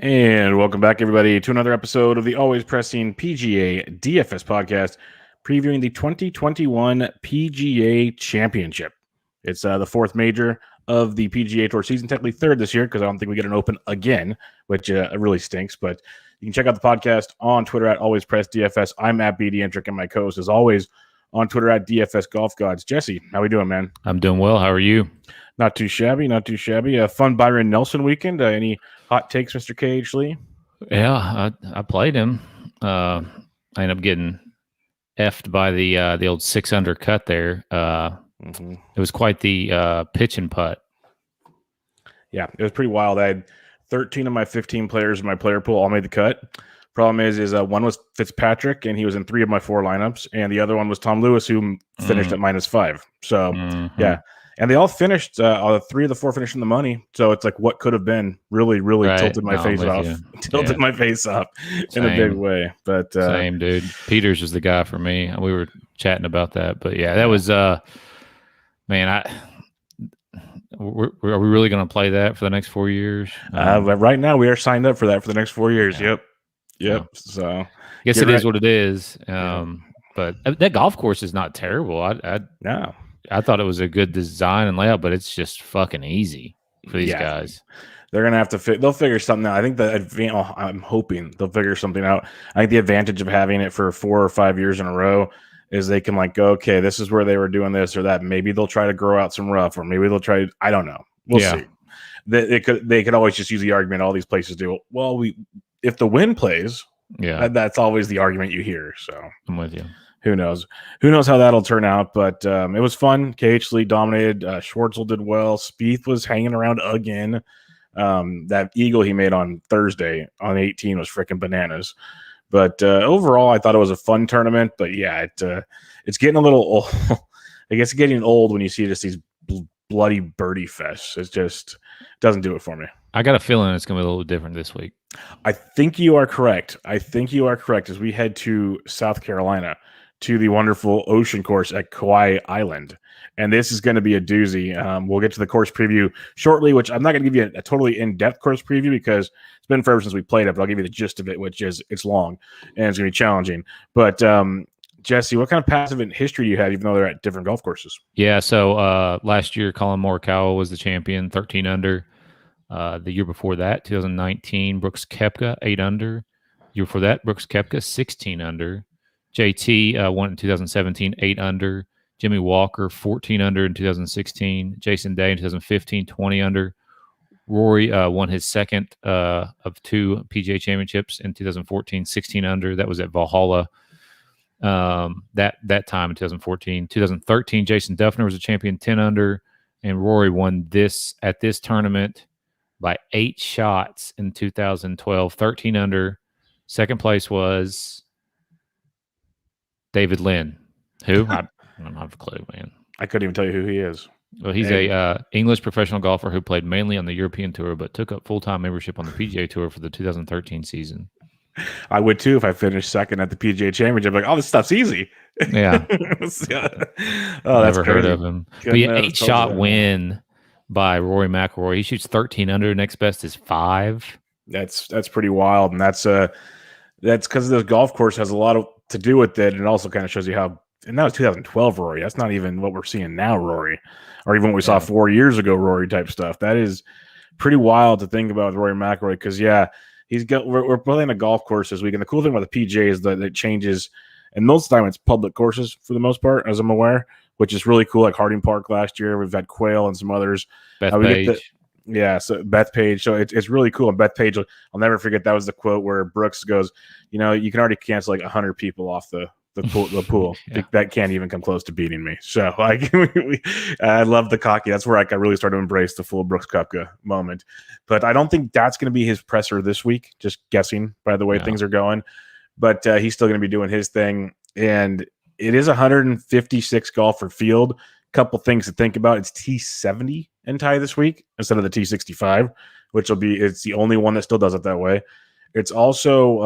And welcome back, everybody, to another episode of the always pressing PGA DFS podcast, previewing the 2021 PGA Championship. It's the fourth major of the PGA Tour season, technically third this year because I don't think we get an Open again, which really stinks. But you can check out the podcast on Twitter at alwayspressdfs. I'm at BDentric, and my co-host, as always, on Twitter at DFS Golf Gods. Jesse, how we doing, man? I'm doing well. How are you? Not too shabby, not too shabby. A fun Byron Nelson weekend. Any hot takes, Mr. Cage Lee? Yeah, I played him. I ended up getting effed by the old 6 under cut there. It was quite the pitch and putt. Yeah, it was pretty wild. I had 13 of my 15 players in my player pool all made the cut. Problem is one was Fitzpatrick, and he was in 3 of my 4 lineups, and the other one was Tom Lewis, who finished at -5. So, yeah. And they all finished, 3 of the 4 finished in the money. So it's like what could have been really right. Tilted my face off. Tilted my face off in a big way. But same, dude. Peters was the guy for me. We were chatting about that. But yeah, that was, man, are we really going to play that for the next 4 years? Right now, we are signed up for that for the next 4 years. Yeah. Yep. Yeah. So I guess it is what it is. But that golf course is not terrible. No. I thought it was a good design and layout, but it's just fucking easy for these guys. They're going to have to they'll figure something out. I think I'm hoping they'll figure something out. I think the advantage of having it for 4 or 5 years in a row is they can go, okay, this is where they were doing this or that. Maybe they'll try to grow out some rough, or maybe they'll try, I don't know. We'll see. They could always just use the argument all these places do. Well, if the wind plays, that's always the argument you hear. So I'm with you. Who knows? Who knows how that'll turn out? But it was fun. KH Lee dominated. Schwartzel did well. Spieth was hanging around again. That eagle he made on Thursday on 18 was freaking bananas. But overall, I thought it was a fun tournament. But yeah, it's getting a little old. I guess it's getting old when you see just these bloody birdie fests. It just doesn't do it for me. I got a feeling it's going to be a little different this week. I think you are correct. As we head to South Carolina, to the wonderful ocean course at Kauai Island. And this is going to be a doozy. We'll get to the course preview shortly, which I'm not going to give you a totally in-depth course preview because it's been forever since we played it, but I'll give you the gist of it, which is it's long and it's going to be challenging. But Jesse, what kind of passive history do you have, even though they're at different golf courses? Yeah, so last year, Colin Morikawa was the champion, 13 under. The year before that, 2019, Brooks Koepka, 8 under. Year before that, Brooks Koepka, 16 under. JT won in 2017, 8 under. Jimmy Walker, 14 under in 2016. Jason Day in 2015, 20 under. Rory won his second of 2 PGA Championships in 2014, 16 under. That was at Valhalla that time in 2014. 2013, Jason Duffner was a champion, 10 under. And Rory won at this tournament by 8 shots in 2012, 13 under. Second place was David Lynn. Who? I don't have a clue, man. I couldn't even tell you who he is. Well, he's a English professional golfer who played mainly on the European Tour, but took up full-time membership on the PGA Tour for the 2013 season. I would too if I finished second at the PGA Championship. Like, oh, this stuff's easy. Yeah. Oh, that's never crazy. Heard of him. But yeah, 8-shot win by Rory McIlroy. He shoots 13 under. Next best is 5. That's pretty wild, and that's because the golf course has a lot to do with it, and it also kind of shows you how. And that was 2012 Rory. That's not even what we're seeing now, Rory, or even what we saw 4 years ago, Rory type stuff. That is pretty wild to think about with Rory McIlroy because we're playing a golf course this week, and the cool thing about the PGA is that it changes, and most of the time it's public courses for the most part, as I'm aware, which is really cool. Like Harding Park last year, we've had Quail and some others. Bethpage. So Bethpage. So it's really cool. And Bethpage, I'll never forget, that was the quote where Brooks goes, you can already cancel like 100 people off the pool. Yeah. That can't even come close to beating me. So I love the cocky. That's where I really started to embrace the full Brooks Koepka moment. But I don't think that's going to be his presser this week. Just guessing by the way things are going. But he's still going to be doing his thing. And it is 156 golfer field. Couple things to think about. It's T70 in tie this week instead of the T65, which it's the only one that still does it that way. It's also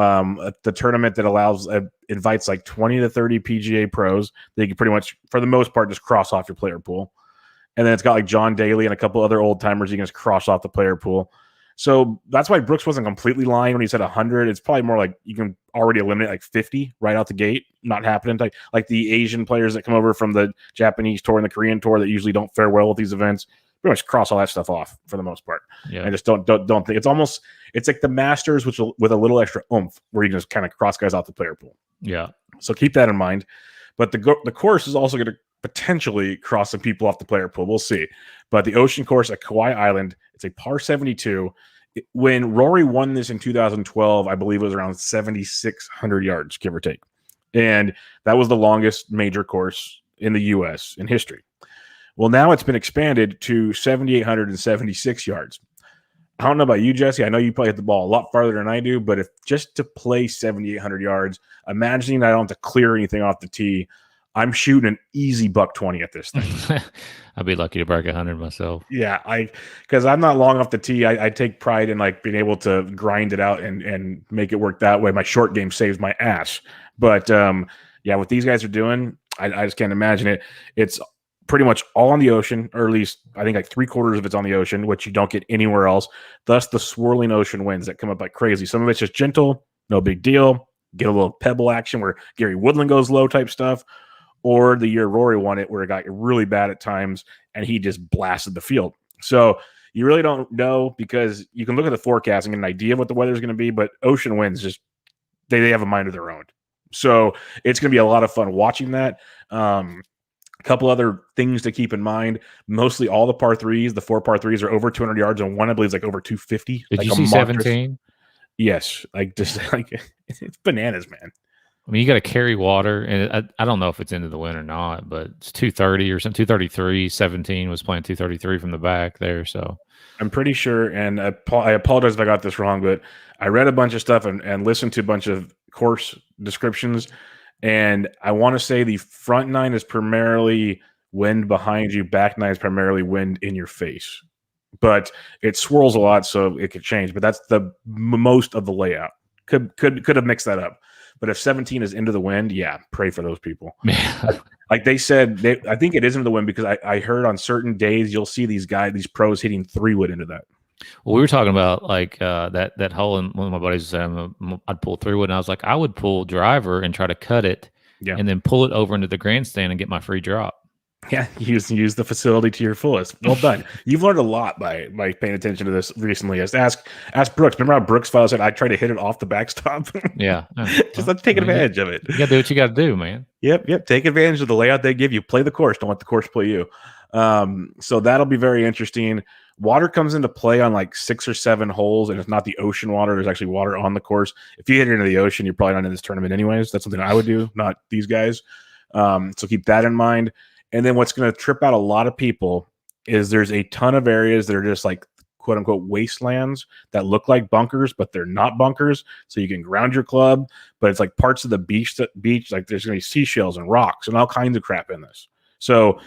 the tournament that invites like 20 to 30 PGA pros. They can pretty much, for the most part, just cross off your player pool. And then it's got like John Daly and a couple other old timers you can just cross off the player pool. So that's why Brooks wasn't completely lying when he said 100. It's probably more like you can already eliminate like 50 right out the gate. Not happening. Like the Asian players that come over from the Japanese tour and the Korean tour that usually don't fare well with these events. Pretty much cross all that stuff off for the most part. Yeah. I just don't think it's like the Masters, which with a little extra oomph, where you can just kind of cross guys off the player pool. Yeah. So keep that in mind. But the course is also going to potentially cross some people off the player pool. We'll see. But the Ocean course at Kauai Island, it's a par 72. When Rory won this in 2012, I believe it was around 7,600 yards, give or take. And that was the longest major course in the U.S. in history. Well, now it's been expanded to 7,876 yards. I don't know about you, Jesse. I know you probably hit the ball a lot farther than I do, but if just to play 7,800 yards, imagining I don't have to clear anything off the tee, I'm shooting an easy $120 at this thing. I'd be lucky to break 100 myself. Yeah, because I'm not long off the tee. I take pride in like being able to grind it out and make it work that way. My short game saves my ass. But yeah, what these guys are doing, I just can't imagine it. It's pretty much all on the ocean, or at least I think like 3/4 of it's on the ocean, which you don't get anywhere else. Thus the swirling ocean winds that come up like crazy. Some of it's just gentle, no big deal. Get a little pebble action where Gary Woodland goes low type stuff. Or the year Rory won it, where it got really bad at times, and he just blasted the field. So you really don't know, because you can look at the forecast and get an idea of what the weather is going to be, but ocean winds just they have a mind of their own. So it's going to be a lot of fun watching that. A couple other things to keep in mind. Mostly all the par threes, the 4 par threes are over 200 yards, and one I believe is like over 250. Did like you see 17? Yes, like just like it's bananas, man. I mean, you got to carry water, and I don't know if it's into the wind or not, but it's 230 or something, 233. 17 was playing 233 from the back there, so I'm pretty sure, and I apologize if I got this wrong, but I read a bunch of stuff and listened to a bunch of course descriptions, and I want to say the front 9 is primarily wind behind you, back 9 is primarily wind in your face, but it swirls a lot, so it could change. But that's the most of the layout. Could have mixed that up. But if 17 is into the wind, yeah, pray for those people. Like they said, I think it is into the wind, because I heard on certain days you'll see these pros hitting 3-wood into that. Well, we were talking about like that hole, and one of my buddies said I'd pull 3-wood, and I was like, I would pull driver and try to cut it, and then pull it over into the grandstand and get my free drop. Yeah, use the facility to your fullest. Well done. You've learned a lot by paying attention to this recently. Just ask Brooks. Remember how Brooks said I tried to hit it off the backstop? Yeah. Just let's take advantage of it. You got to do what you got to do, man. Yep. Take advantage of the layout they give you. Play the course. Don't let the course play you. So that'll be very interesting. Water comes into play on like 6 or 7 holes, and it's not the ocean water. There's actually water on the course. If you hit it into the ocean, you're probably not in this tournament anyways. That's something I would do, not these guys. So keep that in mind. And then what's going to trip out a lot of people is there's a ton of areas that are just like quote unquote wastelands that look like bunkers, but they're not bunkers. So you can ground your club, but it's like parts of the beach, like there's going to be seashells and rocks and all kinds of crap in this. So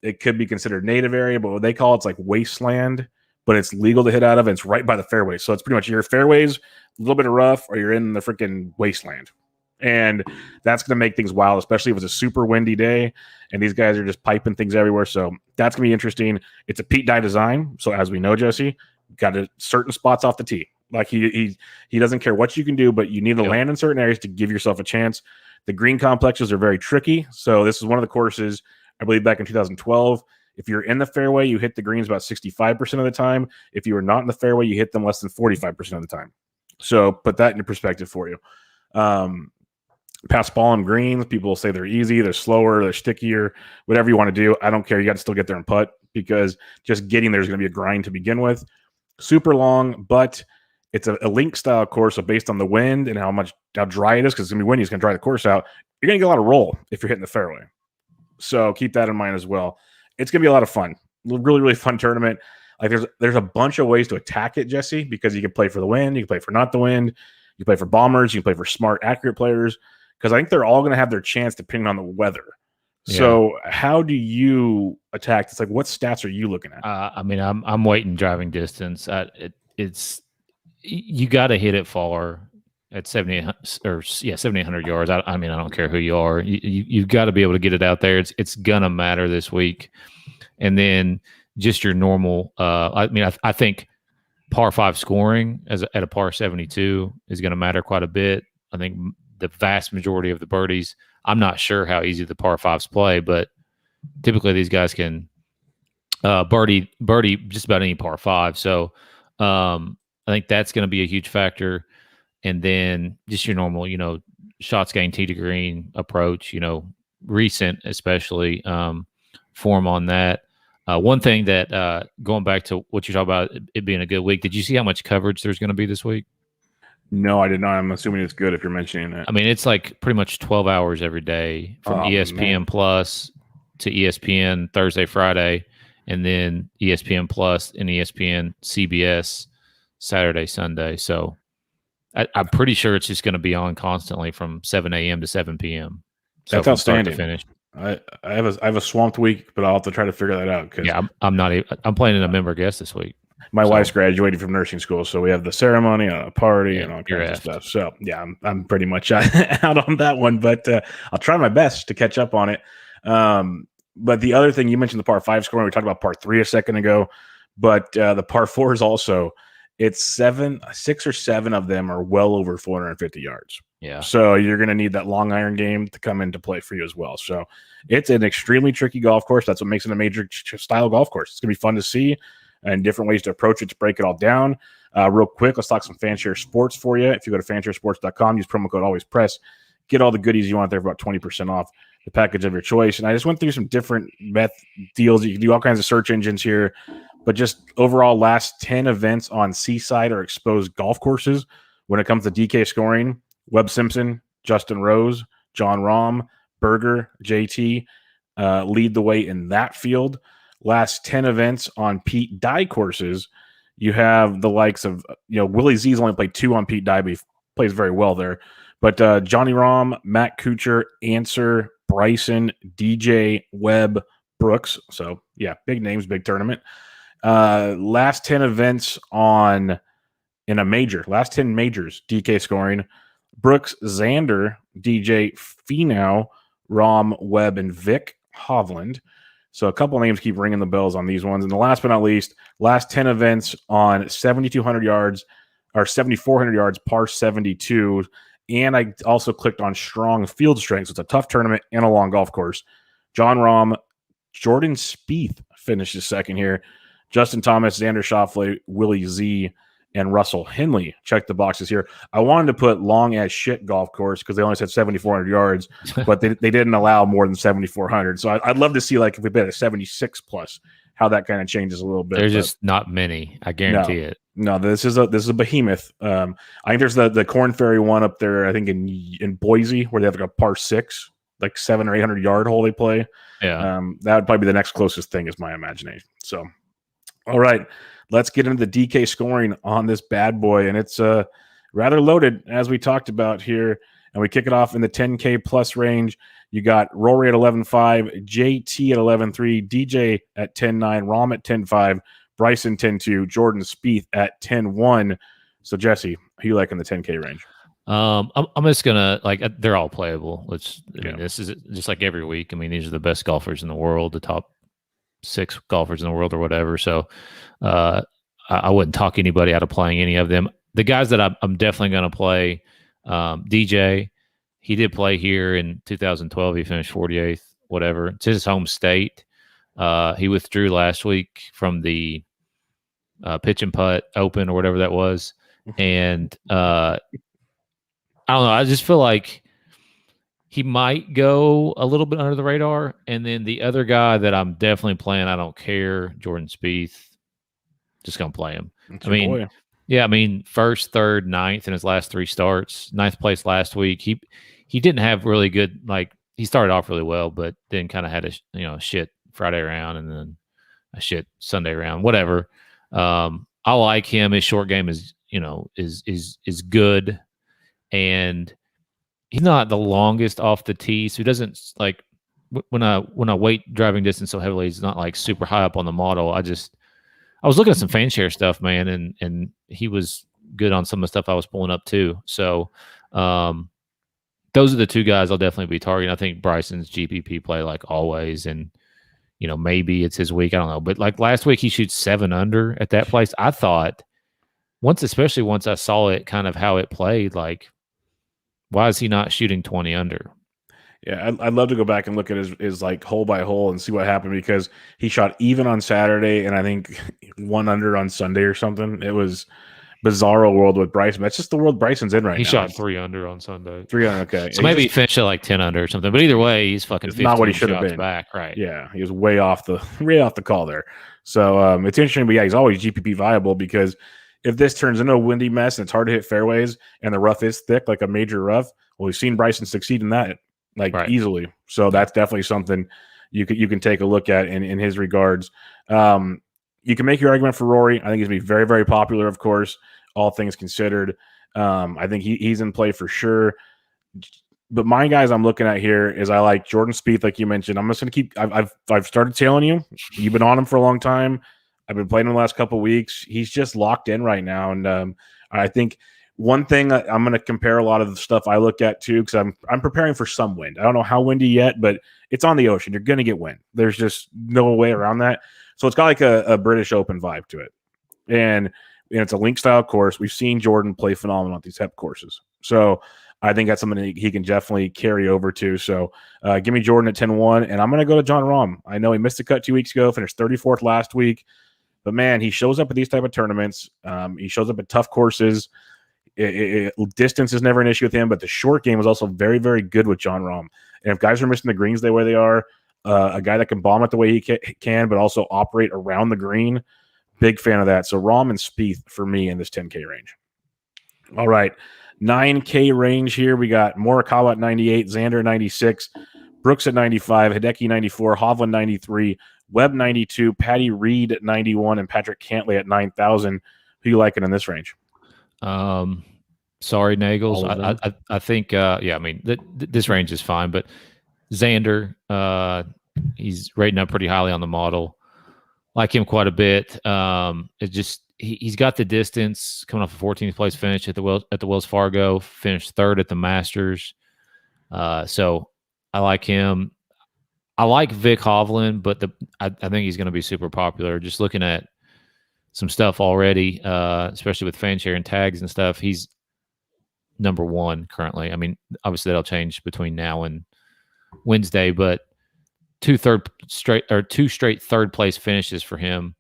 it could be considered native area, but what they call it's like wasteland, but it's legal to hit out of, and it's right by the fairway. So it's pretty much your fairways, a little bit of rough, or you're in the freaking wasteland. And that's going to make things wild, especially if it's a super windy day and these guys are just piping things everywhere. So that's going to be interesting. It's a Pete Dye design. So as we know, Jesse, got certain spots off the tee. Like he doesn't care what you can do, but you need to land in certain areas to give yourself a chance. The green complexes are very tricky. So this is one of the courses, I believe back in 2012. If you're in the fairway, you hit the greens about 65% of the time. If you are not in the fairway, you hit them less than 45% of the time. So put that into perspective for you. Pass ball on greens, people will say they're easy, they're slower, they're stickier, whatever you want to do. I don't care. You got to still get there and putt, because just getting there is going to be a grind to begin with. Super long, but it's a link style course. So based on the wind and how dry it is, because it's going to be windy, it's going to dry the course out. You're going to get a lot of roll if you're hitting the fairway. So keep that in mind as well. It's going to be a lot of fun. Really, really fun tournament. Like there's a bunch of ways to attack it, Jesse, because you can play for the wind, you can play for not the wind, you play for bombers, you can play for smart, accurate players. Because I think they're all going to have their chance depending on the weather. Yeah. So how do you attack? It's like, what stats are you looking at? I mean, I'm waiting driving distance. It's you got to hit it far at 7,800 yards. I mean, I don't care who you are. You've got to be able to get it out there. It's gonna matter this week. And then just your normal. I mean, I think par 5 scoring at a par 72 is going to matter quite a bit. I think the vast majority of the birdies, I'm not sure how easy the par 5s play, but typically these guys can birdie just about any par 5. So I think that's going to be a huge factor. And then just your normal, shots gained tee to green approach, recent especially, form on that. One thing that going back to what you talked about it being a good week, did you see how much coverage there's going to be this week? No, I did not. I'm assuming it's good if you're mentioning it. I mean, it's like pretty much 12 hours every day from ESPN Plus to ESPN Thursday, Friday, and then ESPN Plus and ESPN CBS Saturday, Sunday. So I'm pretty sure it's just going to be on constantly from 7 a.m. to 7 p.m. So that's outstanding. Finish. I have a swamped week, but I'll have to try to figure that out. Yeah, I'm playing a member guest this week. My wife's graduating from nursing school, so we have the ceremony, a party, and all kinds of stuff. So yeah, I'm pretty much out on that one, but I'll try my best to catch up on it. But the other thing, you mentioned the par 5 scoring. We talked about par 3 a second ago, but the par 4s also. It's 6 or 7 of them are well over 450 yards. Yeah. So you're going to need that long iron game to come into play for you as well. So it's an extremely tricky golf course. That's what makes it a major style golf course. It's going to be fun to see and different ways to approach it to break it all down. Real quick, let's talk some Fanshare Sports for you. If you go to fansharesports.com, use promo code AlwaysPress, get all the goodies you want there for about 20% off the package of your choice. And I just went through some different deals. You can do all kinds of search engines here. But just overall, last 10 events on seaside or exposed golf courses when it comes to DK scoring, Webb Simpson, Justin Rose, John Rahm, Berger, JT lead the way in that field. Last 10 events on Pete Dye courses, you have the likes of, Willie Z's only played 2 on Pete Dye, but he plays very well there. But Johnny Rahm, Matt Coocher, Answer, Bryson, DJ, Webb, Brooks. So, yeah, big names, big tournament. Last 10 events in a major, last 10 majors, DK scoring, Brooks, Xander, DJ, Finau, Rahm, Webb, and Vic Hovland. So a couple names keep ringing the bells on these ones. And the last but not least, last 10 events on 7,200 yards or 7,400 yards, par 72. And I also clicked on strong field strength. So it's a tough tournament and a long golf course. John Rahm, Jordan Spieth finishes second here. Justin Thomas, Xander Schauffele, Willie Z, and Russell Henley check the boxes here. I wanted to put long as shit golf course because they only said 7,400 yards, but they didn't allow more than 7,400. So I'd love to see, like, if we bet a 76 plus, how that kind of changes a little bit. There's just not many. I guarantee it. No, this is a behemoth. I think there's the Corn Ferry one up there. I think in Boise where they have like a par 6, like 700 or 800 yard hole they play. Yeah, that would probably be the next closest thing, is my imagination. So. All right, let's get into the DK scoring on this bad boy, and it's rather loaded, as we talked about here, and we kick it off in the 10K plus range. You got Rory at 11.5, JT at 11.3, DJ at 10.9, Rahm at 10.5, Bryson 10.2, Jordan Spieth at 10.1. So, Jesse, who you like in the 10K range? I'm just gonna they're all playable. This is just like every week. I mean, these are the best golfers in the world, the top 6 golfers in the world or whatever. So I wouldn't talk anybody out of playing any of them. The guys that I'm definitely going to play, DJ, he did play here in 2012. He finished 48th, whatever. It's his home state. He withdrew last week from the pitch and putt open or whatever that was. And I don't know. I just feel like he might go a little bit under the radar. And then the other guy that I'm definitely playing, I don't care, Jordan Spieth, just going to play him. I mean, first, third, ninth in his last 3 starts, 9th place last week. He didn't have really good, he started off really well, but then kind of had a shit Friday round and then a shit Sunday round, whatever. I like him. His short game is good. And he's not the longest off the tee, so he doesn't when I weight driving distance so heavily. He's not like super high up on the model. I was looking at some Fanshare stuff, man, and he was good on some of the stuff I was pulling up too. So those are the 2 guys I'll definitely be targeting. I think Bryson's GPP play like always, and maybe it's his week. I don't know, but like last week he shoots 7 under at that place. I thought especially once I saw it, kind of how it played, like, why is he not shooting 20 under? Yeah, I'd love to go back and look at his like hole by hole and see what happened, because he shot even on Saturday and I think 1 under on Sunday or something. It was bizarro world with Bryson. That's just the world Bryson's in right He now. shot 3 under on Sunday. 3 under, okay. So maybe he finished at like 10 under or something. But either way, he's fucking 15 not what he should have shots been. back. Right. Yeah, he was way off the call there. So it's interesting, but yeah, he's always GPP viable, because if this turns into a windy mess and it's hard to hit fairways and the rough is thick, like a major rough, well, we've seen Bryson succeed in that easily. So that's definitely something you can take a look at in his regards. You can make your argument for Rory. I think he's going to be very, very popular, of course, all things considered. I think he's in play for sure. But my guys I'm looking at here is I like Jordan Spieth, like you mentioned. I'm just going to keep. I've started tailing you. You've been on him for a long time. I've been playing him the last couple of weeks. He's just locked in right now, and I think one thing I'm going to compare a lot of the stuff I look at too, because I'm preparing for some wind. I don't know how windy yet, but it's on the ocean. You're going to get wind. There's just no way around that. So it's got like a British Open vibe to it, and it's a link style course. We've seen Jordan play phenomenal at these HEP courses, so I think that's something he can definitely carry over to. So give me Jordan at 10-1, and I'm going to go to Jon Rahm. I know he missed the cut 2 weeks ago, finished 34th last week, but man, he shows up at these type of tournaments. He shows up at tough courses. Distance is never an issue with him, but the short game is also very, very good with Jon Rahm. And if guys are missing the greens the way they are, a guy that can bomb it the way he can, but also operate around the green, big fan of that. So Rahm and Spieth for me in this 10K range. All right, 9K range here. We got Morikawa at 98, Xander 96, Brooks at 95, Hideki 94, Hovland 93, Webb 92, Patty Reed at 91, and Patrick Cantlay at 9,000. Who you liking in this range? Sorry, Nagels. I think, yeah, I mean, this range is fine, but Xander, he's rating up pretty highly on the model. Like him quite a bit. It just he's got the distance, coming off a 14th place finish at the Wells Fargo, finished 3rd at the Masters. So I like him. I like Vic Hovland, but I think he's going to be super popular. Just looking at some stuff already, especially with fan share and tags and stuff, he's number 1 currently. I mean, obviously that'll change between now and Wednesday, but 2 straight 3rd place finishes for him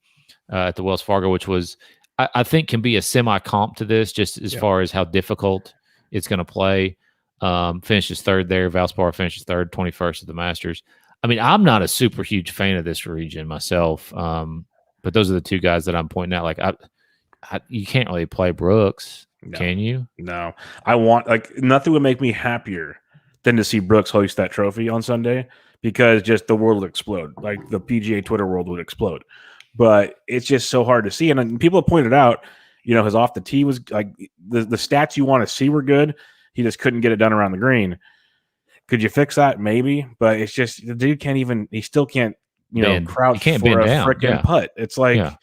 at the Wells Fargo, which was I think can be a semi comp to this, just as far as how difficult it's going to play. Finishes 3rd there. Valspar finishes 3rd, 21st at the Masters. I mean, I'm not a super huge fan of this region myself, but those are the 2 guys that I'm pointing out. Like, you can't really play Brooks, can you? No, I want nothing would make me happier than to see Brooks hoist that trophy on Sunday, because just the world would explode. Like the PGA Twitter world would explode. But it's just so hard to see. And people have pointed out, his off the tee was like the stats you want to see were good. He just couldn't get it done around the green. Could you fix that? Maybe. But it's just the dude he still can't, crouch for a freaking putt. It's like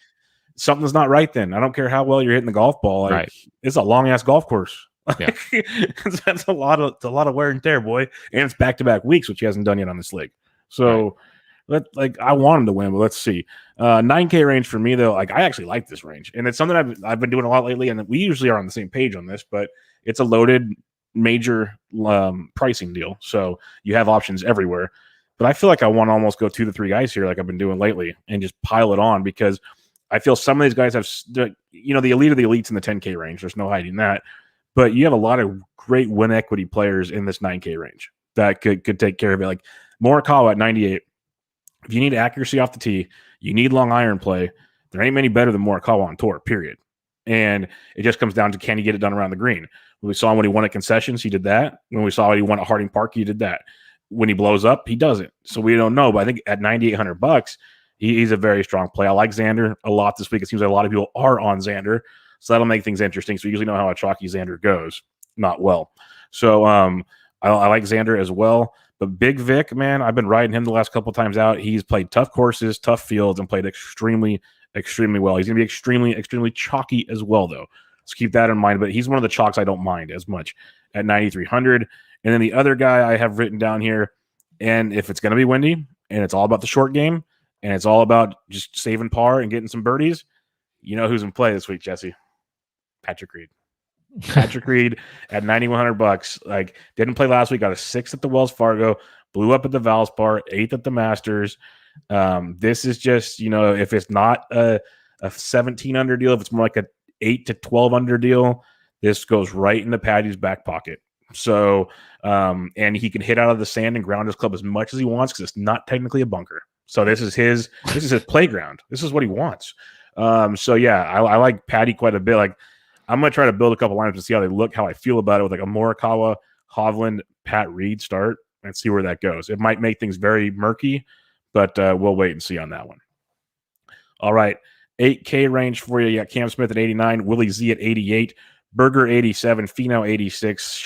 something's not right then. I don't care how well you're hitting the golf ball. It's a long ass golf course. That's a lot of wear and tear, boy. And it's back-to-back weeks, which he hasn't done yet on this league. So I want him to win, but let's see. 9K range for me, though, I actually like this range. And it's something I've been doing a lot lately, and we usually are on the same page on this, but it's a loaded major pricing deal. So you have options everywhere. But I feel like I want to almost go 2 to 3 guys here like I've been doing lately and just pile it on, because I feel some of these guys have, the elite of the elites in the 10K range. There's no hiding that. But you have a lot of great win equity players in this 9K range that could take care of it. Like Morikawa at 98. If you need accuracy off the tee, you need long iron play, there ain't many better than Morikawa on tour, period. And it just comes down to, can he get it done around the green? When we saw him when he won at Concessions, he did that. When we saw he won at Harding Park, he did that. When he blows up, he doesn't. So we don't know. But I think at $9,800, he's a very strong play. I like Xander a lot this week. It seems like a lot of people are on Xander. So that'll make things interesting. So we usually know how a chalky Xander goes. Not well. So I like Xander as well. But Big Vic, man, I've been riding him the last couple times out. He's played tough courses, tough fields, and played extremely, extremely well. He's going to be extremely, extremely chalky as well, though. So keep that in mind. But he's one of the chalks I don't mind as much at 9,300. And then the other guy I have written down here, and if it's going to be windy, and it's all about the short game, and it's all about just saving par and getting some birdies, you know who's in play this week, Jesse? Patrick Reed. Patrick Reed at $9,100. Like, didn't play last week. Got a 6th at the Wells Fargo. Blew up at the Valspar. 8th at the Masters. This is just, if it's not a 17 under deal, if it's more like a 8 to 12 under deal, this goes right into Patty's back pocket. So, and he can hit out of the sand and ground his club as much as he wants because it's not technically a bunker. So this is his playground. This is what he wants. So yeah, I like Patty quite a bit. Like, I'm gonna try to build a couple lineups to see how they look, how I feel about it with like a Morikawa, Hovland, Pat Reed start, and see where that goes. It might make things very murky, but we'll wait and see on that one. All right, 8K range for you. You got Cam Smith at 89, Willie Z at 88, Berger 87, Finau 86,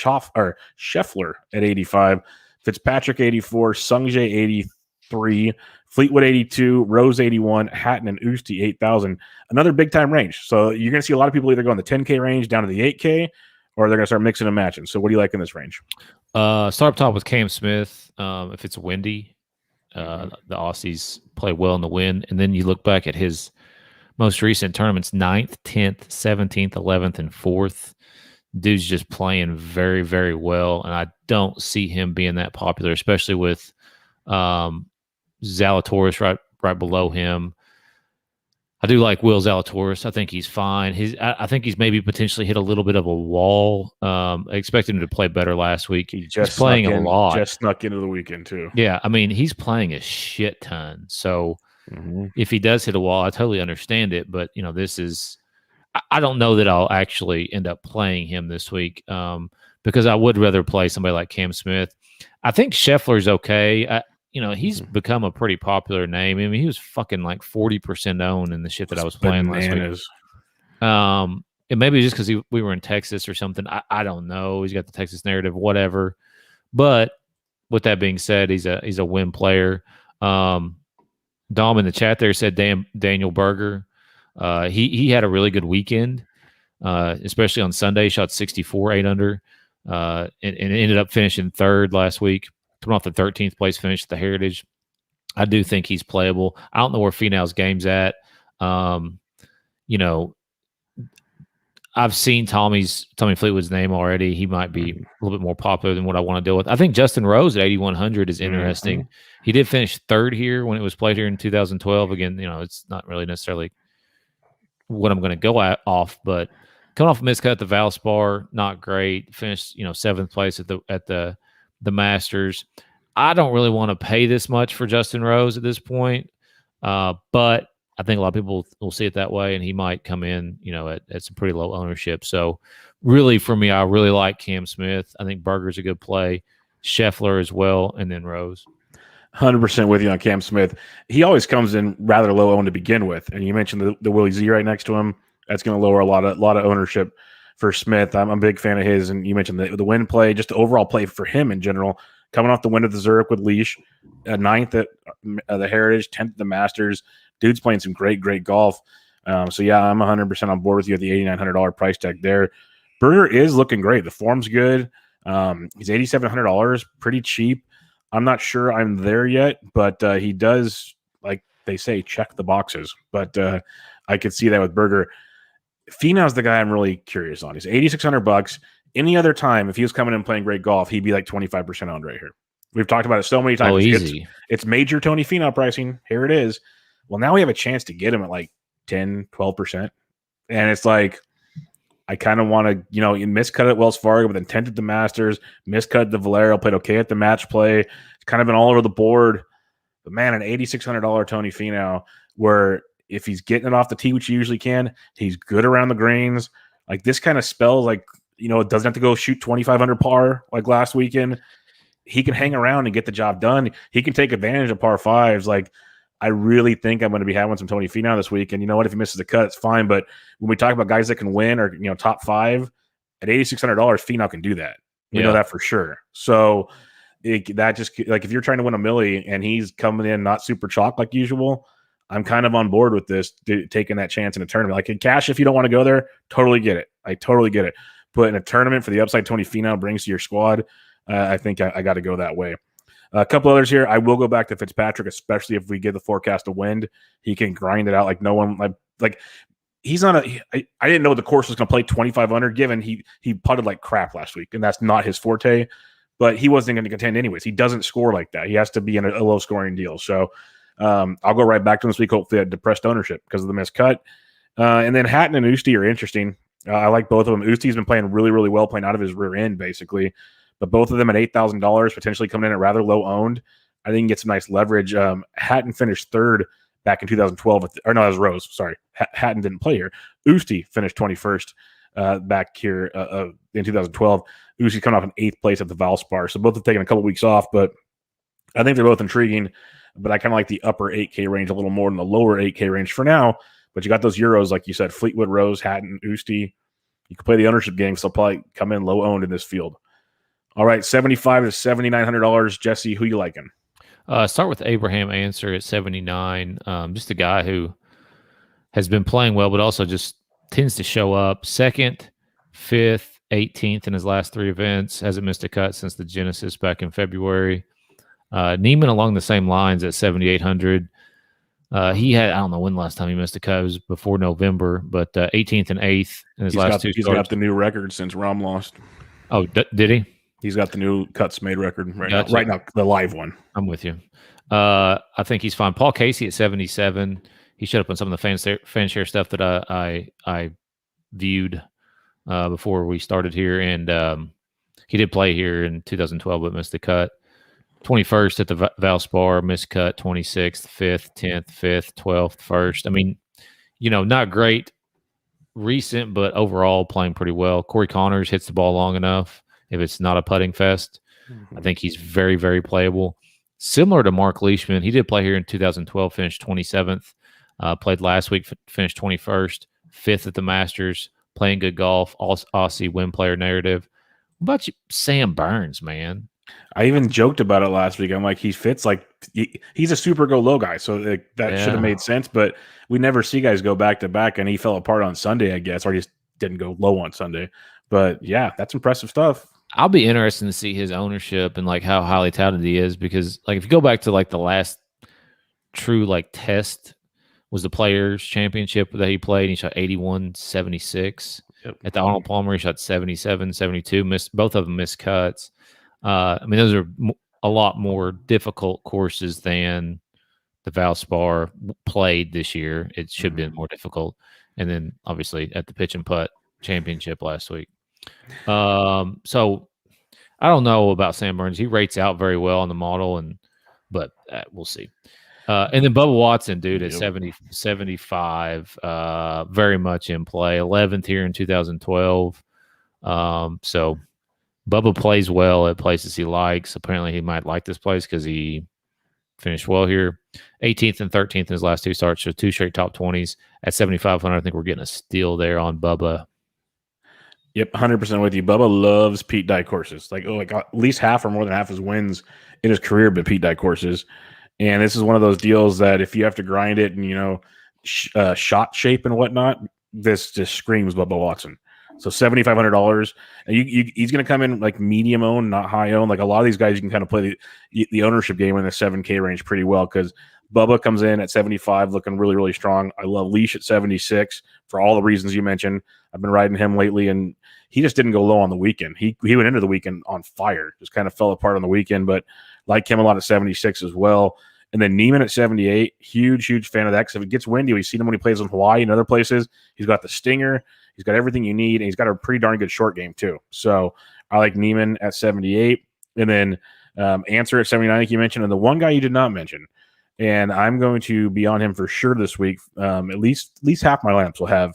Scheffler at 85, Fitzpatrick 84, Sungjae 83, Fleetwood 82, Rose 81, Hatton and Usti 8,000. Another big time range. So you're going to see a lot of people either go in the 10K range down to the 8K, or they're going to start mixing and matching. So what do you like in this range? Start up top with Cam Smith. If it's windy, the Aussies play well in the wind. And then you look back at his most recent tournaments, 9th, 10th, 17th, 11th, and 4th. Dude's just playing very, very well. And I don't see him being that popular, especially with Zalatoris right below him. I do like Will Zalatoris. I think he's fine. I think he's maybe potentially hit a little bit of a wall. I expected him to play better last week. He's playing a lot. Just snuck into the weekend too. Yeah, I mean, he's playing a shit ton. So if he does hit a wall, I totally understand it. But this is. I don't know that I'll actually end up playing him this week because I would rather play somebody like Cam Smith. I think Scheffler's okay. He's become a pretty popular name. I mean, he was fucking like 40% owned in the shit that I was playing last week. And maybe just because we were in Texas or something. I don't know. He's got the Texas narrative, whatever. But with that being said, he's a win player. Dom in the chat there said Daniel Berger. He had a really good weekend, especially on Sunday. Shot 64, 8 under, and ended up finishing 3rd last week. Coming off the 13th place finish at the Heritage. I do think he's playable. I don't know where Finau's game's at. I've seen Tommy Fleetwood's name already. He might be a little bit more popular than what I want to deal with. I think Justin Rose at 8,100 is interesting. He did finish 3rd here when it was played here in 2012. Again, it's not really necessarily what I'm going to go off, but coming off a miscut at the Valspar, not great. Finished, 7th place at the Masters. I don't really want to pay this much for Justin Rose at this point, but I think a lot of people will see it that way, and he might come in, at some pretty low ownership. So really, for me, I really like Cam Smith. I think Berger's a good play. Scheffler as well, and then Rose. 100% with you on Cam Smith. He always comes in rather low owned to begin with, and you mentioned the Willie Z right next to him. That's going to lower a lot of ownership for Smith. I'm a big fan of his, and you mentioned the win play, just the overall play for him in general. Coming off the win of the Zurich with Leash, 9th at the Heritage, 10th at the Masters. Dude's playing some great golf. So yeah, I'm 100% on board with you at the $8,900 price tag there. Berger is looking great. The form's good. He's $8,700, pretty cheap. I'm not sure I'm there yet, but he does, like they say, check the boxes. But I could see that with Berger. Finau's the guy I'm really curious on. He's $8,600. Any other time, if he was coming in and playing great golf, he'd be like 25% owned right here. We've talked about it so many times. Oh, easy. It's major Tony Finau pricing. Here it is. Well, now we have a chance to get him at like 10, 12%. And it's like, I kind of want to, miscut at Wells Fargo, but then 10th at the Masters, miscut at the Valero, played okay at the match play. It's kind of been all over the board. But man, an $8,600 Tony Finau, where if he's getting it off the tee, which he usually can, he's good around the greens. Like, this kind of spells like, it doesn't have to go shoot 2,500 par like last weekend. He can hang around and get the job done. He can take advantage of par fives. Like, I really think I'm going to be having some Tony Finau this week. And you know what? If he misses the cut, it's fine. But when we talk about guys that can win or, top 5 at $8,600, Finau can do that. We know that for sure. So that just, like, if you're trying to win a milli and he's coming in not super chalk like usual, I'm kind of on board with this, taking that chance in a tournament. Like in cash, if you don't want to go there, totally get it. I totally get it. But in a tournament for the upside Tony Finau brings to your squad, I think I got to go that way. A couple others here. I will go back to Fitzpatrick, especially if we get the forecast of wind. He can grind it out like no one. Like he's not I didn't know the course was going to play 25 under, given he putted like crap last week, and that's not his forte. But he wasn't going to contend anyways. He doesn't score like that. He has to be in a low scoring deal. So I'll go right back to him this week. Hopefully, at depressed ownership because of the missed cut. And then Hatton and Usti are interesting. I like both of them. Usti's been playing really, really well, playing out of his rear end basically. But both of them at $8,000, potentially coming in at rather low owned. I think he gets some nice leverage. Hatton finished third back in 2012. Or no, that was Rose. Sorry. Hatton didn't play here. Usti finished 21st back here in 2012. Usti's coming off in 8th place at the Valspar. So both have taken a couple weeks off, but I think they're both intriguing. But I kind of like the upper 8K range a little more than the lower 8K range for now. But you got those Euros, like you said, Fleetwood, Rose, Hatton, Usti. You can play the ownership game, so they'll probably come in low owned in this field. All right, $7,500 to $7,900. Jesse, who you liking? Start with Abraham Answer at 79. Just a guy who has been playing well, but also just tends to show up. 2nd, 5th, 18th in his last 3 events. Hasn't missed a cut since the Genesis back in February. Neiman along the same lines at 7,800. He had, I don't know when the last time he missed a cut. It was before November, but 18th and 8th in his last 2 starts. He's got the new record since Rahm lost. Oh, did he? He's got the new cuts made record now. Right now, the live one. I'm with you. I think he's fine. Paul Casey at 77. He showed up on some of the fan share stuff that I viewed before we started here, and he did play here in 2012, but missed the cut. 21st at the Valspar, missed cut. 26th, 5th, 10th, 5th, 12th, 1st. I mean, not great recent, but overall playing pretty well. Corey Connors hits the ball long enough. If it's not a putting fest, I think he's very, very playable. Similar to Mark Leishman, he did play here in 2012, finished 27th. Played last week, finished 21st, 5th at the Masters, playing good golf, Aussie win player narrative. What about you, Sam Burns, man? I even joked about it last week. I'm like, he fits like he's a super go low guy, so that should have made sense. But we never see guys go back to back, and he fell apart on Sunday, I guess, or he just didn't go low on Sunday. But yeah, that's impressive stuff. I'll be interested to see his ownership and like how highly touted he is, because like if you go back to like the last true like test was the Players Championship that he played, and he shot 81-76. Yep. At the Arnold Palmer, he shot 77-72. Both of them missed cuts. I mean, those are a lot more difficult courses than the Valspar played this year. It should have been more difficult. And then obviously at the Pitch and Putt Championship last week. So I don't know about Sam Burns. He rates out very well on the model, but we'll see. And then Bubba Watson, dude, at 75, very much in play. 11th here in 2012. So Bubba plays well at places he likes. Apparently he might like this place because he finished well here. 18th and 13th in his last 2 starts, so 2 straight top 20s. At 7,500, I think we're getting a steal there on Bubba. Yep, 100% with you. Bubba loves Pete Dye courses. Like at least half or more than half his wins in his career but Pete Dye courses. And this is one of those deals that if you have to grind it and, shot shape and whatnot, this just screams Bubba Watson. So $7,500. And he's going to come in like medium owned, not high owned. Like a lot of these guys, you can kind of play the ownership game in the 7K range pretty well because Bubba comes in at 75, looking really, really strong. I love Leash at 76 for all the reasons you mentioned. I've been riding him lately, and he just didn't go low on the weekend. He went into the weekend on fire, just kind of fell apart on the weekend, but like him a lot at 76 as well. And then Neiman at 78, huge fan of that because if it gets windy, we've seen him when he plays in Hawaii and other places. He's got the stinger. He's got everything you need, and he's got a pretty darn good short game too. So I like Neiman at 78. And then Answer at 79, like you mentioned. And the one guy you did not mention, and I'm going to be on him for sure this week. At least half my lineups will have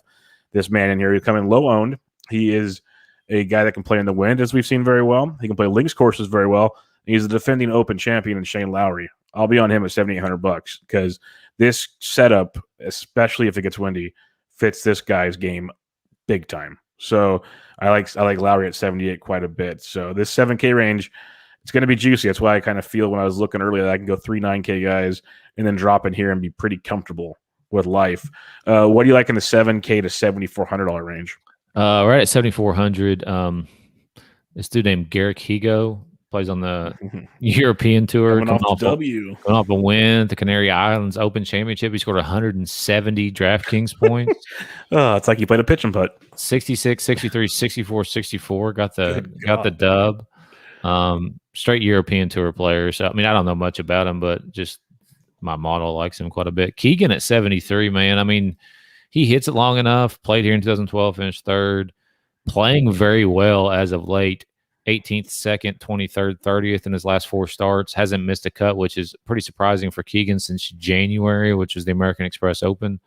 this man in here. He'll come in low owned. He is a guy that can play in the wind, as we've seen very well. He can play links courses very well. He's the defending Open champion in Shane Lowry. I'll be on him at $7,800 because this setup, especially if it gets windy, fits this guy's game big time. So I like Lowry at 78 quite a bit. So this 7K range, it's going to be juicy. That's why I kind of feel when I was looking earlier that I can go 3 9K guys and then drop in here and be pretty comfortable with life. What do you like in the 7K to $7,400 range? Right at 7,400. This dude named Garrick Hugo plays on the European Tour, coming off the W. Coming off a win at the Canary Islands Open Championship. He scored 170 DraftKings points. Oh, it's like he played a pitch and putt. 66, 63, 64, 64. Got the dub. Straight European Tour player. So, I mean, I don't know much about him, but just my model likes him quite a bit. Keegan at 73, man. I mean, he hits it long enough. Played here in 2012, finished third. Playing very well as of late. 18th, 2nd, 23rd, 30th in his last 4 starts. Hasn't missed a cut, which is pretty surprising for Keegan since January, which was the American Express Open.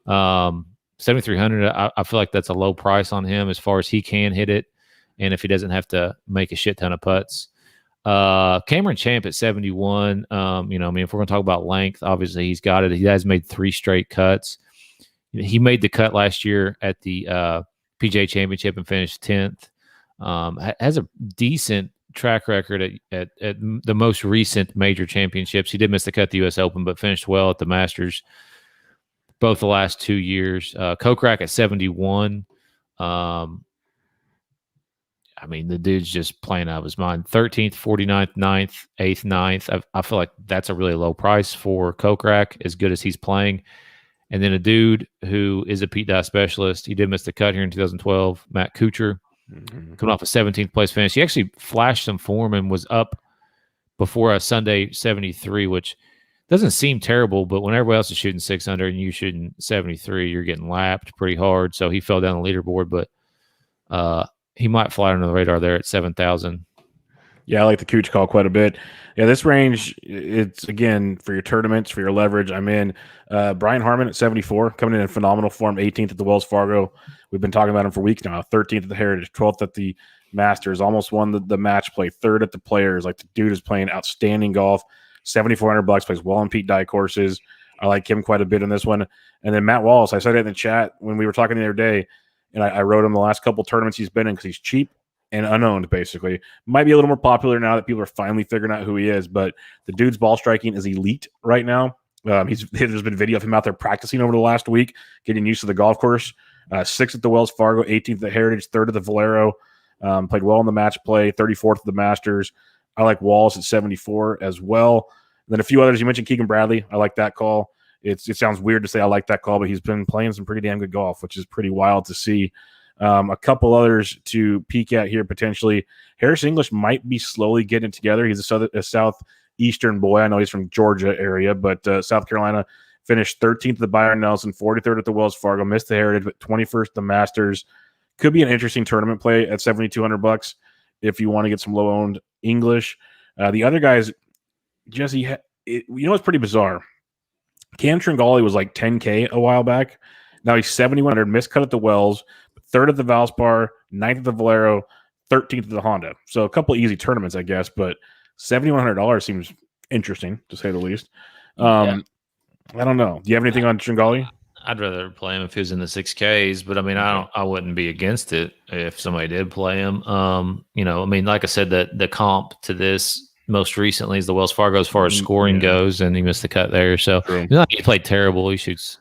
7,300, I feel like that's a low price on him as far as he can hit it, and if he doesn't have to make a shit ton of putts. Cameron Champ at 71. I mean, if we're going to talk about length, obviously he's got it. He has made 3 straight cuts. He made the cut last year at the PGA Championship and finished 10th. Has a decent track record at the most recent major championships. He did miss the cut at the U.S. Open, but finished well at the Masters both the last 2 years. Kokrak at 71. I mean, the dude's just playing out of his mind. 13th, 49th, 9th, 8th, 9th. I feel like that's a really low price for Kokrak, as good as he's playing. And then a dude who is a Pete Dye specialist. He did miss the cut here in 2012, Matt Coocher. Coming off a 17th place finish. He actually flashed some form and was up before a Sunday 73, which doesn't seem terrible, but when everybody else is shooting 600 and you shooting 73, you're getting lapped pretty hard. So he fell down the leaderboard, but he might fly under the radar there at 7,000. Yeah, I like the Cooch call quite a bit. Yeah, this range, it's, again, for your tournaments, for your leverage, I'm in. Brian Hartman at 74, coming in phenomenal form, 18th at the Wells Fargo. We've been talking about him for weeks now. 13th at the Heritage, 12th at the Masters, almost won the match play, 3rd at the Players. Like, the dude is playing outstanding golf, $7,400, plays well on Pete Dye courses. I like him quite a bit in this one. And then Matt Wallace, I said it in the chat when we were talking the other day, and I wrote him the last couple tournaments he's been in because he's cheap and unowned, basically. Might be a little more popular now that people are finally figuring out who he is, but the dude's ball striking is elite right now. There's been video of him out there practicing over the last week, getting used to the golf course. 6th at the Wells Fargo, 18th at the Heritage, 3rd at the Valero. Played well in the match play, 34th at the Masters. I like Wallace at 74 as well. And then a few others. You mentioned Keegan Bradley. I like that call. It sounds weird to say I like that call, but he's been playing some pretty damn good golf, which is pretty wild to see. A couple others to peek at here potentially. Harris English might be slowly getting together. He's a southeastern boy. I know he's from Georgia area, but South Carolina. Finished 13th at the Byron Nelson, 43rd at the Wells Fargo, missed the Heritage, but 21st at the Masters. Could be an interesting tournament play at $7,200 if you want to get some low-owned English. The other guys, Jesse, you know what's pretty bizarre? Cam Tringali was like 10K a while back. Now he's 7,100, missed cut at the Wells, 3rd at the Valspar, 9th at the Valero, 13th at the Honda. So a couple easy tournaments, I guess, but $7,100 seems interesting, to say the least. Yeah. I don't know. Do you have anything on Tringali? I'd rather play him if he was in the 6Ks, but I mean, I wouldn't be against it if somebody did play him. I mean, like I said, the comp to this most recently is the Wells Fargo as far as scoring goes, and he missed the cut there. So he's not, he played terrible. He shoots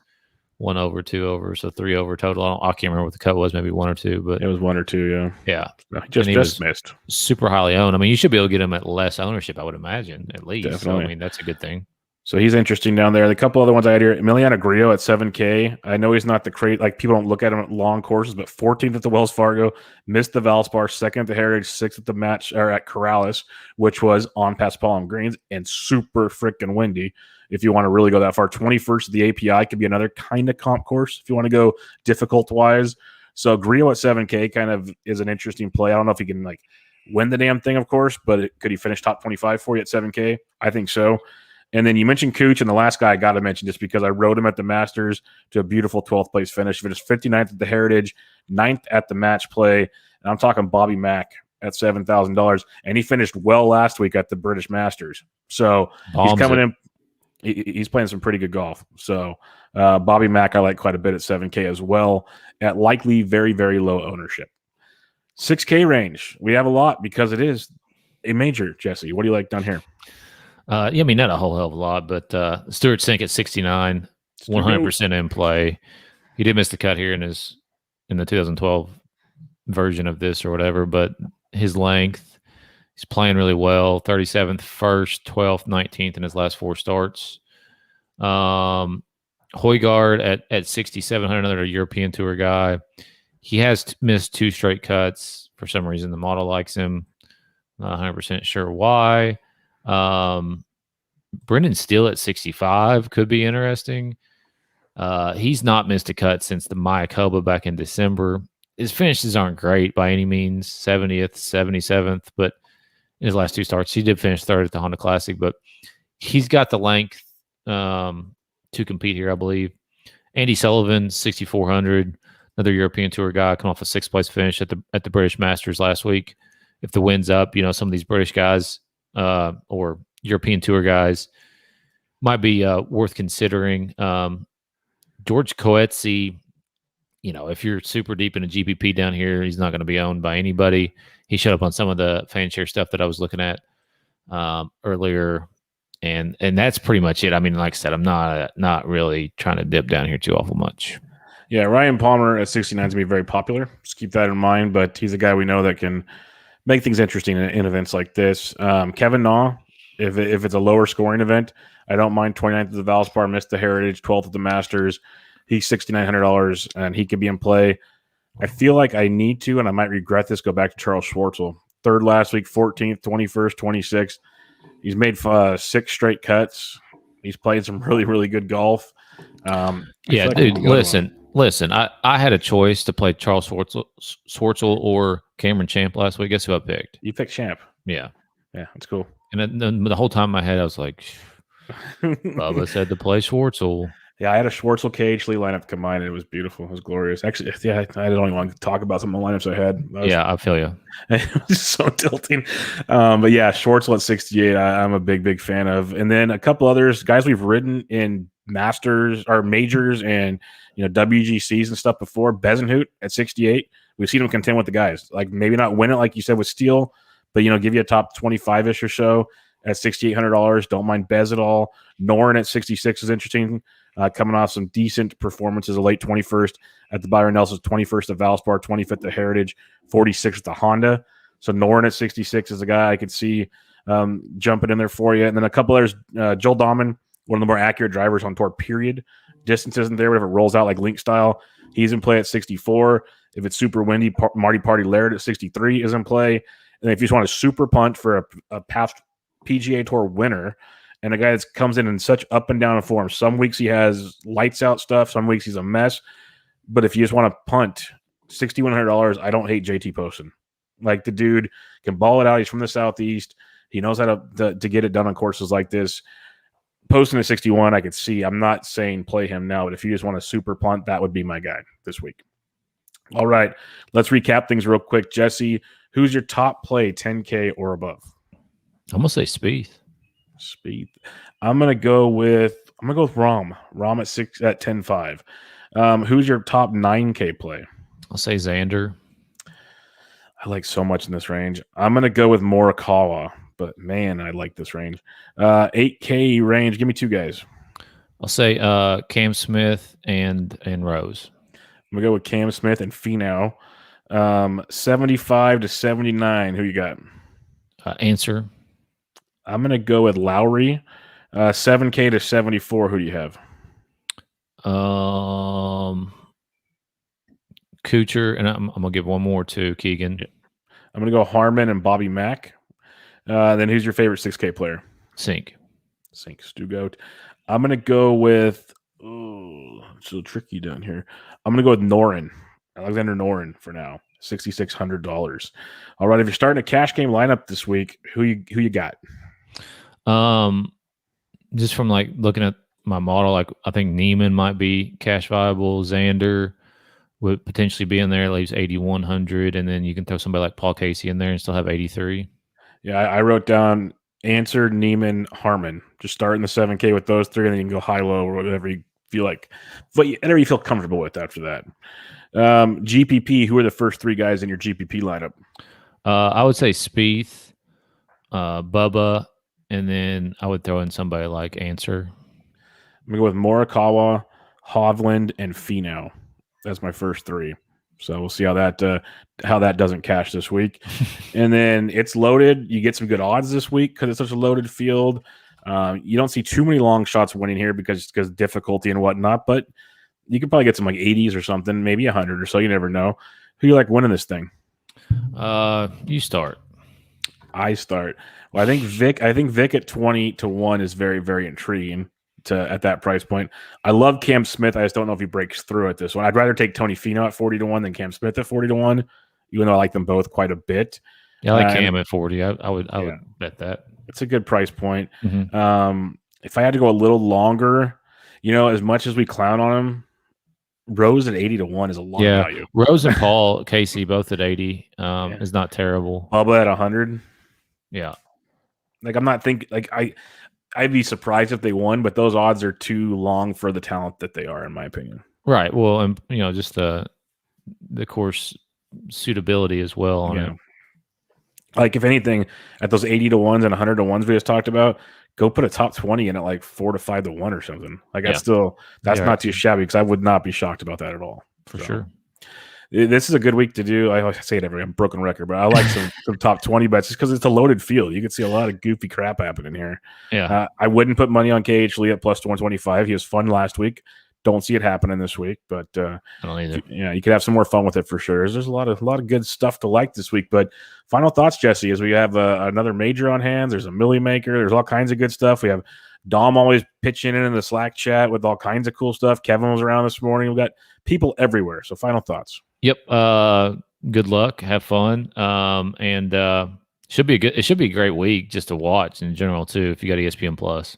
1 over, 2 over, so 3 over total. I can't remember what the cut was, maybe 1 or 2, but it was 1 or 2, yeah. Yeah. Just missed. Super highly owned. I mean, you should be able to get him at less ownership, I would imagine, at least. Definitely. So, I mean, that's a good thing. So he's interesting down there. The couple other ones I had here, Emiliano Grillo at 7K. I know he's not the crate, like people don't look at him at long courses, but 14th at the Wells Fargo, missed the Valspar, 2nd at the Heritage, 6th at the match or at Corrales, which was on Paspalum Greens and super freaking windy. If you want to really go that far, 21st at the API could be another kind of comp course if you want to go difficult wise. So Grillo at 7K kind of is an interesting play. I don't know if he can like win the damn thing, of course, but could he finish top 25 for you at 7K? I think so. And then you mentioned Cooch, and the last guy I got to mention just because I rode him at the Masters to a beautiful 12th place finish. Finished 59th at the Heritage, 9th at the match play. And I'm talking Bobby Mack at $7,000. And he finished well last week at the British Masters. So he's coming in. He's playing some pretty good golf. So Bobby Mack I like quite a bit at 7K as well at likely very, very low ownership. 6K range. We have a lot because it is a major, Jesse. What do you like down here? I mean, not a whole hell of a lot, but Stuart Sync at 69, 100% in play. He did miss the cut here in the 2012 version of this or whatever, but his length, He's playing really well. 37th, 1st, 12th, 19th in his last 4 starts. Højgaard at 6,700, another European Tour guy. He has missed 2 straight cuts. For some reason, the model likes him. Not 100% sure why. Brendan Steele at 65 could be interesting. He's not missed a cut since the Mayakoba back in December. His finishes aren't great by any means, 70th, 77th, but in his last 2 starts, he did finish 3rd at the Honda Classic, but he's got the length to compete here, I believe. Andy Sullivan, 6,400, another European Tour guy, come off a 6th place finish at the British Masters last week. If the wind's up, some of these British guys or European Tour guys might be worth considering. George Coetzee, if you're super deep in a GPP down here, he's not going to be owned by anybody. He showed up on some of the fan share stuff that I was looking at earlier, and that's pretty much it. I mean, like I said, I'm not really trying to dip down here too awful much. Yeah, Ryan Palmer at 69 is going to be very popular. Just keep that in mind, but he's a guy we know that can make things interesting in events like this. Kevin Gnaw, if it's a lower scoring event, I don't mind. 29th at the Valspar, missed the Heritage, 12th at the Masters. He's $6,900, and he could be in play. I feel like I need to, and I might regret this, go back to Charles Schwartzel. 3rd last week, 14th, 21st, 26th. He's made 6 straight cuts. He's played some really, really good golf. Yeah, dude, listen. I had a choice to play Charles Schwartzel or Cameron Champ last week. Guess who I picked? You picked Champ. Yeah. Yeah, that's cool. And then the whole time in my head, I was like, Bubba said to play Schwartzel. Yeah, I had a Schwartzel KH Lee lineup combined, and it was beautiful. It was glorious. Actually, yeah, I don't even want to talk about some of the lineups I had. I feel you. It was so tilting. But yeah, Schwartzel at 68, I'm a big fan of. And then a couple others, guys we've ridden in Masters or majors and WGCs and stuff before. Bezenhout at 68. We've seen him contend with the guys. Like maybe not win it like you said with Steele, but give you a top 25-ish or so at $6,800. Don't mind Bez at all. Noren at 66 is interesting. Coming off some decent performances, a late 21st at the Byron Nelson's, 21st at Valspar, 25th at Heritage, 46th at the Honda. So Noren at 66 is a guy I could see jumping in there for you. And then a couple others, Joel Dawman, one of the more accurate drivers on tour, period. Distance isn't there, whatever it rolls out like link style. He's in play at 64. If it's super windy, Marty Party Laird at 63 is in play. And if you just want a super punt for a past PGA Tour winner, and a guy that comes in such up and down form. Some weeks he has lights out stuff. Some weeks he's a mess. But if you just want to punt, $6,100, I don't hate JT Poston. Like the dude can ball it out. He's from the Southeast. He knows how to get it done on courses like this. Poston at 61, I could see. I'm not saying play him now, but if you just want a super punt, that would be my guy this week. All right, let's recap things real quick. Jesse, who's your top play, 10K or above? I'm gonna say Spieth. I'm gonna go with Rom. Rom at 10.5. Who's your top 9K play? I'll say Xander. I like so much in this range. I'm gonna go with Morikawa, but man, I like this range. 8K range. Give me 2 guys. I'll say Cam Smith and Rose. I'm gonna go with Cam Smith and Finau. 75 to 79. Who you got? Answer. I'm going to go with Lowry. 7K to 74. Who do you have? Coocher, and I'm going to give one more to Keegan. I'm going to go Hartman and Bobby Mack. Then who's your favorite 6K player? Sync, Stugoat. I'm going to go with it's so tricky down here. I'm going to go with Alexander Noren for now. $6,600. All right, if you're starting a cash game lineup this week, who you got? Just from like looking at my model, like I think Neiman might be cash viable. Xander would potentially be in there, leaves 8,100, and then you can throw somebody like Paul Casey in there and still have 83. Yeah, I wrote down Answer, Neiman, Harmon. Just start in the 7K with those 3, and then you can go high, low, or whatever you feel like, whatever you feel comfortable with after that. GPP, who are the first 3 guys in your GPP lineup? I would say Spieth, Bubba, and then I would throw in somebody like Answer. I'm going to go with Morikawa, Hovland, and Finau. That's my first 3. So we'll see how that doesn't cash this week. And then it's loaded. You get some good odds this week because it's such a loaded field. You don't see too many long shots winning here because of difficulty and whatnot, but you could probably get some like 80s or something, maybe 100 or so. You never know. Who you like winning this thing? You start. I start. Well, I think Vic at 20-1 is very, very intriguing at that price point. I love Cam Smith. I just don't know if he breaks through at this one. I'd rather take Tony Finau at 40-1 than Cam Smith at 40-1, even though I like them both quite a bit. Yeah, I like Cam at 40. I would bet that. It's a good price point. Mm-hmm. If I had to go a little longer, as much as we clown on him, Rose at 80-1 is a lot of value. Rose and Paul Casey both at 80 is not terrible. Bubba at 100. Yeah. Like I'm not thinking like I'd be surprised if they won, but those odds are too long for the talent that they are, in my opinion. Right. Well, and just the course suitability as well on it. Like if anything, at those 80-1s and 100-1s we just talked about, go put a top 20 in at like 4 to 5-1 or something. Like that's not too shabby because I would not be shocked about that at all. For sure. This is a good week to do. I say it every I'm broken record, but I like some top 20 bets just because it's a loaded field. You can see a lot of goofy crap happening here. Yeah. I wouldn't put money on KH Lee at plus 125. He was fun last week. Don't see it happening this week, but I don't either. You could have some more fun with it for sure. There's a lot of good stuff to like this week. But final thoughts, Jesse, as we have another major on hands. There's a Millie Maker. There's all kinds of good stuff. We have Dom always pitching in the Slack chat with all kinds of cool stuff. Kevin was around this morning. We've got people everywhere. So final thoughts. Yep. Good luck. Have fun. And it should be a great week just to watch in general too. If you got ESPN Plus.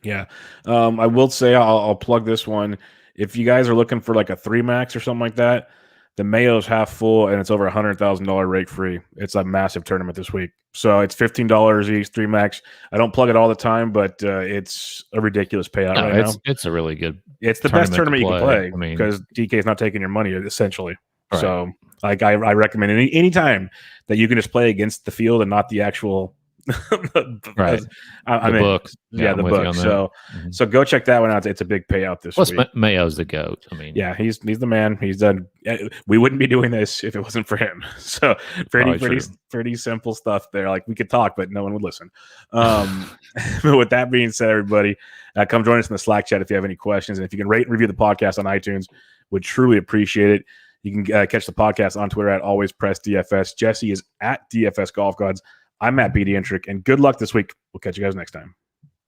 Yeah. I will say I'll plug this one. If you guys are looking for like a 3 max or something like that, the Mayo's half full and it's over $100,000 rake free. It's a massive tournament this week. So it's $15 each 3 max. I don't plug it all the time, but it's a ridiculous payout now. It's a really good. It's the best tournament you can play because DK is not taking your money essentially. Right. So like I recommend any time that you can just play against the field and not the actual right. The book. Yeah, the book. So go check that one out. It's a big payout this week. Mayo's the GOAT. I mean, yeah, he's the man. He's done. We wouldn't be doing this if it wasn't for him. So pretty simple stuff there. Like we could talk, but no one would listen. But with that being said, everybody, come join us in the Slack chat if you have any questions, and if you can rate and review the podcast on iTunes, would truly appreciate it. You can catch the podcast on Twitter at AlwaysPressDFS. Jesse is at DFS Golf Gods. I'm Matt B. Dietrich, and good luck this week. We'll catch you guys next time.